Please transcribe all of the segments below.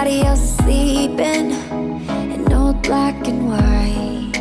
everybody else sleeping in old black and white,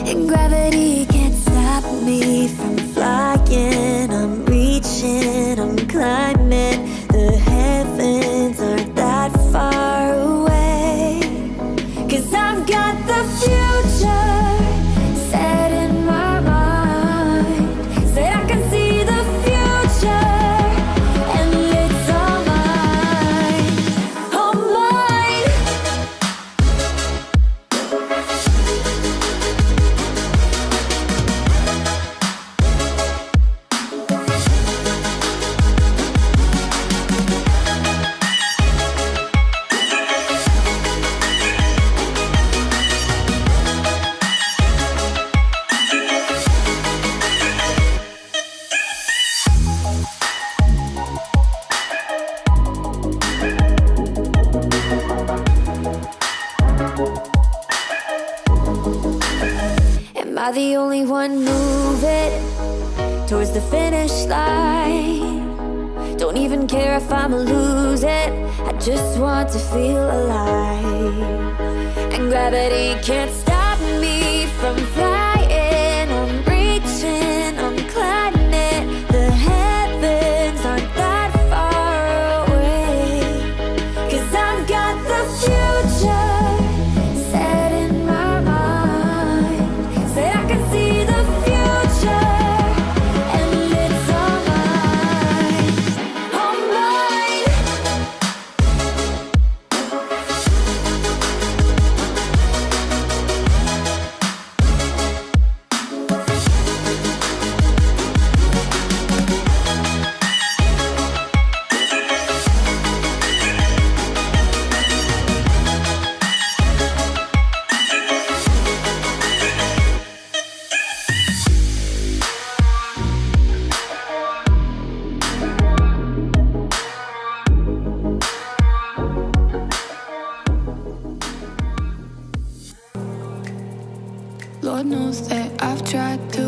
and gravity can't stop me from flying. I'm reaching, I'm climbing. The heavens aren't that far away, 'cause I've got the future set in my mind. Said I can see the future, and it's all mine, all mine. Am I the only one moving towards the finish line? Don't even care if I'ma lose it, I just want to feel alive. And gravity can't stop me from flying. I'm reaching, I'm climbing. The heavens aren't that far away, 'cause I've got the future set in my mind. Said I can see the future, and it's all mine, all mine. Lord knows that I've tried to.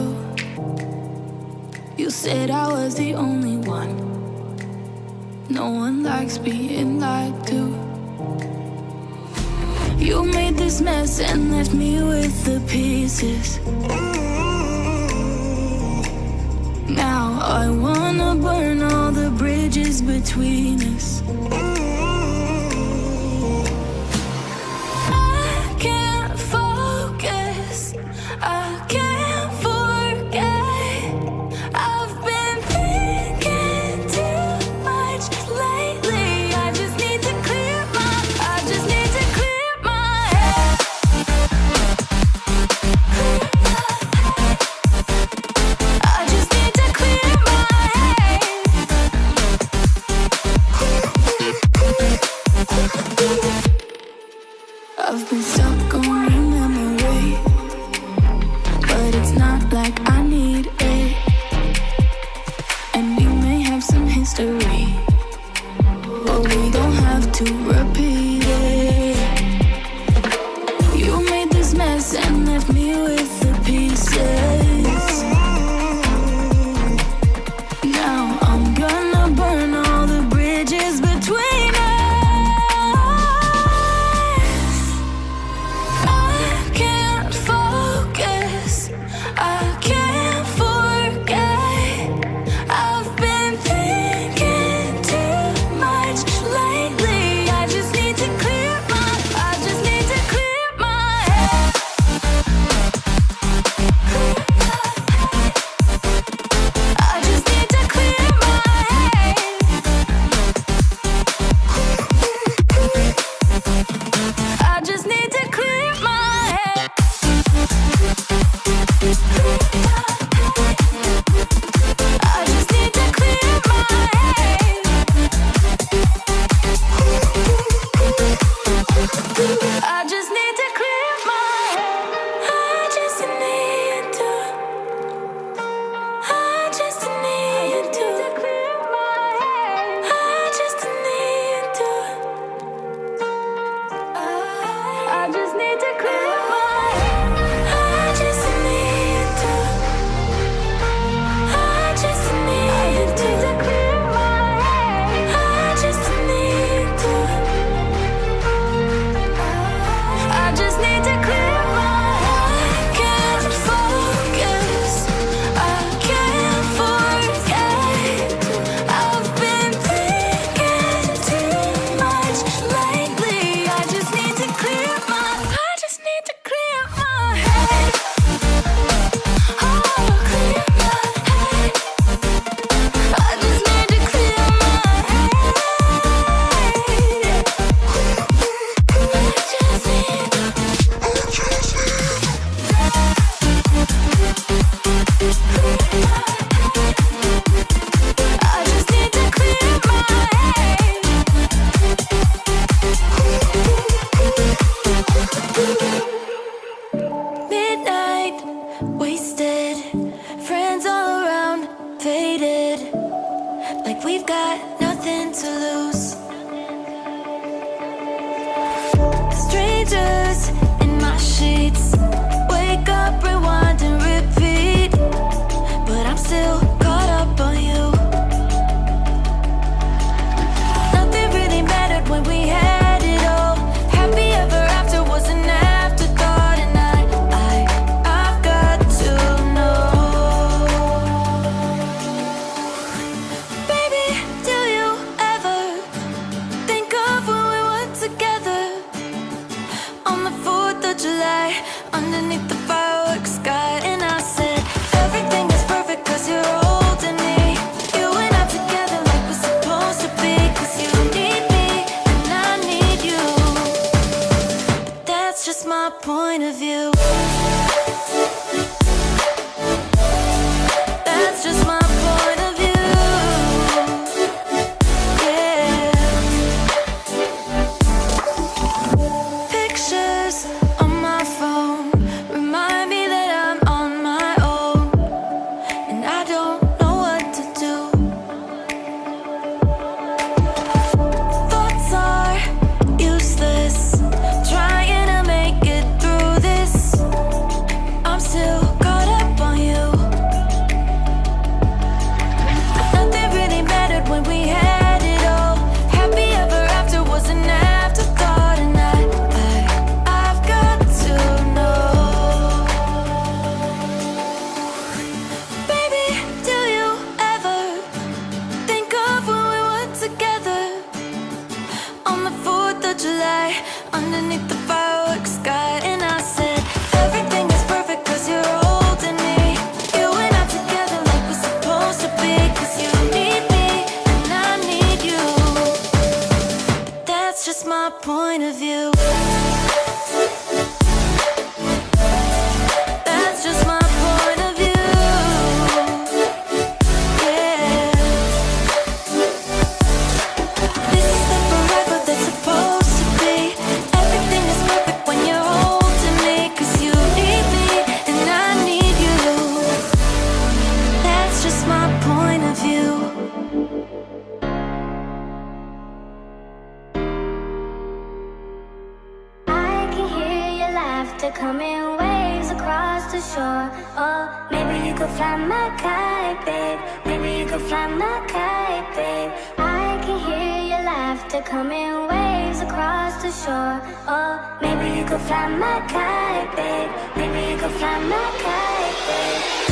You said I was the only one. No one likes being lied to. You made this mess and left me with the pieces. Now I wanna burn all the bridges between us. I can't focus, I can't forget. I've been thinking too much lately. I just need to clear my head. I just need to clear my head. I've been stuck on your memory, but it's not like I need it. And we may have some history, but we don't have to repeat it. You made this mess and left me with the pieces. Now I'm gonna burn all the bridges between us. I can't focus, I can't forget. I've been thinking too much lately. I just need we've got nothing to lose. Strangers in my sheets, wake up, rewind and repeat, but I'm still caught up on you. Nothing really mattered when we had it all. Happy ever after was an afterthought, and I've got to know. Baby, do you ever think of when we were together on the 4th of July, underneath the fireworks sky? And I said, everything is perfect cause you're holding me. You and I together like we're supposed to be, cause you need me and I need you. But that's just my point of view. That's just my point of view. Yeah. Pictures on my phone remind me that I'm on my own, and I don't know what to do. Thoughts are useless, trying to make it through this. I'm still caught up on you. Nothing really mattered when we had it all. Happy ever after was an afterthought, and I've got to know. Baby, do you ever think of when we were together on the 4th of July, underneath the fireworks sky? And I said, everything is perfect cause you're holding me. You and I together like we're supposed to be, cause you need me and I need you. But that's just my point of view. That's just my point of view. Yeah. This is the forever that's supposed to be. Everything is perfect when you're holding me, cause you need me and I need you. That's just my point of view. I can hear your laughter coming waves across the shore. Oh, maybe you could fly my kite, babe. Maybe you could fly my kite, babe. I can hear your laughter coming waves across the shore. Oh, maybe you could fly my kite, babe. Maybe you could fly my kite, babe.